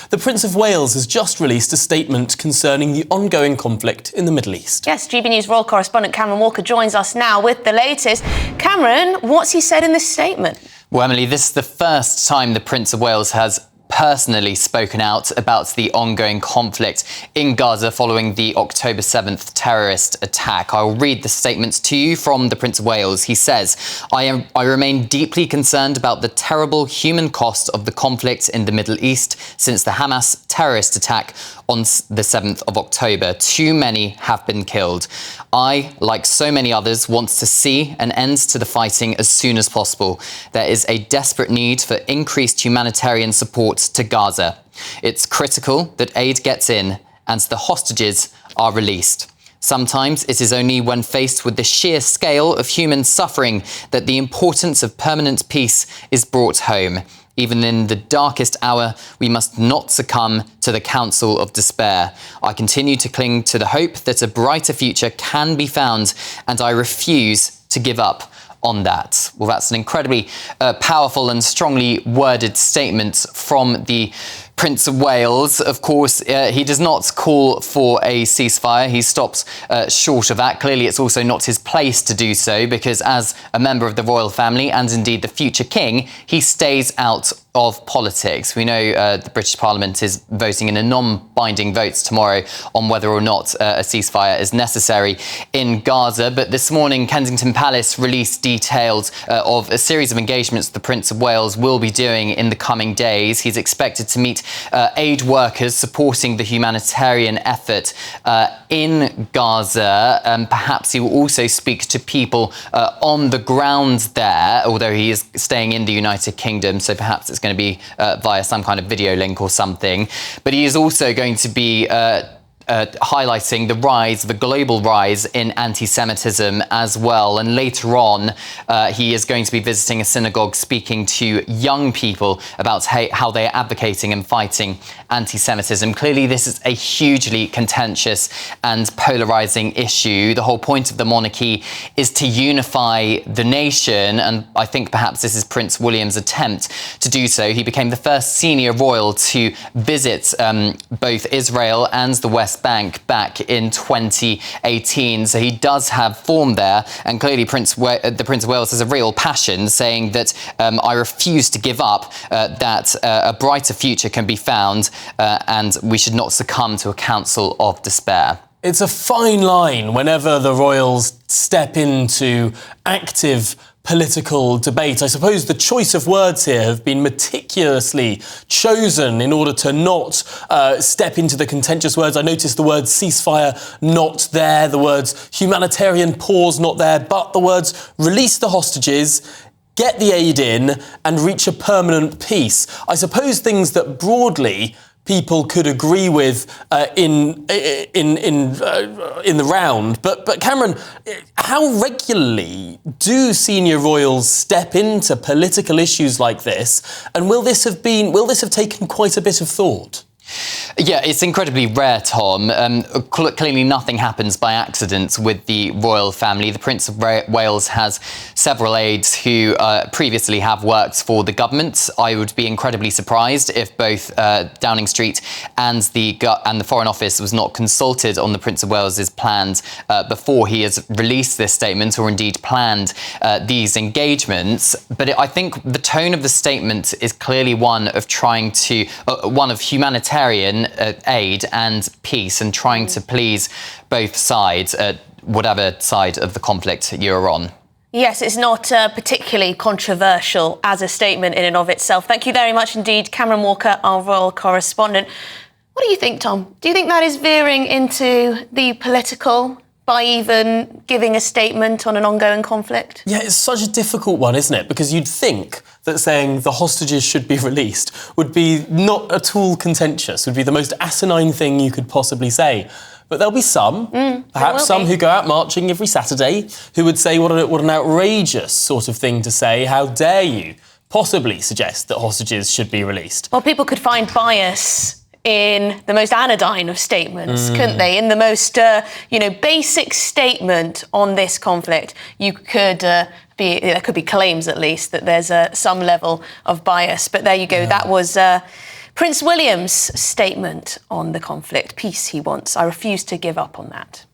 The Prince of Wales has just released a statement concerning the ongoing conflict in the Middle East. Yes, GB News royal correspondent Cameron Walker joins us now with the latest. Cameron, what's he said in this statement? Well, Emily, this is the first time the Prince of Wales has personally spoken out about the ongoing conflict in Gaza following the October 7th terrorist attack. I'll read the statements to you from the Prince of Wales. He says, I remain deeply concerned about the terrible human cost of the conflict in the Middle East since the Hamas terrorist attack on the 7th of October. Too many have been killed. I, like so many others, want to see an end to the fighting as soon as possible. There is a desperate need for increased humanitarian support to Gaza. It's critical that aid gets in and the hostages are released. Sometimes it is only when faced with the sheer scale of human suffering that the importance of permanent peace is brought home. Even in the darkest hour, we must not succumb to the counsel of despair. I continue to cling to the hope that a brighter future can be found, and I refuse to give up on that. Well, that's an incredibly powerful and strongly worded statement from the Prince of Wales. Of course, he does not call for a ceasefire. He stops short of that. Clearly, it's also not his place to do so because as a member of the royal family and indeed the future king, he stays out of politics. We know the British Parliament is voting in a non-binding vote tomorrow on whether or not a ceasefire is necessary in Gaza. But this morning, Kensington Palace released details of a series of engagements the Prince of Wales will be doing in the coming days. He's expected to meet aid workers supporting the humanitarian effort in Gaza. Perhaps he will also speak to people on the ground there, although he is staying in the United Kingdom, so perhaps it's going to be via some kind of video link or something. But he is also going to be highlighting the global rise in anti-Semitism as well. And later on, he is going to be visiting a synagogue, speaking to young people about how they are advocating and fighting anti-Semitism. Clearly, this is a hugely contentious and polarizing issue. The whole point of the monarchy is to unify the nation, and I think perhaps this is Prince William's attempt to do so. He became the first senior royal to visit both Israel and the West Bank back in 2018, so he does have form there, and clearly the Prince of Wales has a real passion, saying that I refuse to give up, that a brighter future can be found, and we should not succumb to a counsel of despair. It's a fine line whenever the royals step into active political debate. I suppose the choice of words here have been meticulously chosen in order to not step into the contentious words. I noticed the words ceasefire not there, the words humanitarian pause not there, but the words release the hostages, get the aid in and reach a permanent peace. I suppose things that broadly people could agree with in the round. But Cameron, how regularly do senior royals step into political issues like this? And will this have taken quite a bit of thought? Yeah, it's incredibly rare, Tom. Clearly nothing happens by accident with the royal family. The Prince of Wales has several aides who previously have worked for the government. I would be incredibly surprised if both Downing Street and the Foreign Office was not consulted on the Prince of Wales's plans before he has released this statement, or indeed planned these engagements. But I think the tone of the statement is clearly one of humanitarian aid and peace, and trying to please both sides, whatever side of the conflict you're on. Yes, it's not particularly controversial as a statement in and of itself. Thank you very much indeed, Cameron Walker, our royal correspondent. What do you think, Tom? Do you think that is veering into the political by even giving a statement on an ongoing conflict? Yeah, it's such a difficult one, isn't it? Because you'd think that saying the hostages should be released would be not at all contentious, would be the most asinine thing you could possibly say. But there'll be some, perhaps some who go out marching every Saturday, who would say what an outrageous sort of thing to say. How dare you possibly suggest that hostages should be released? Well, people could find bias in the most anodyne of statements, couldn't they? In the most, basic statement on this conflict, you could there could be claims, at least, that there's some level of bias. But there you go. Yeah. That was Prince William's statement on the conflict, peace he wants. I refuse to give up on that.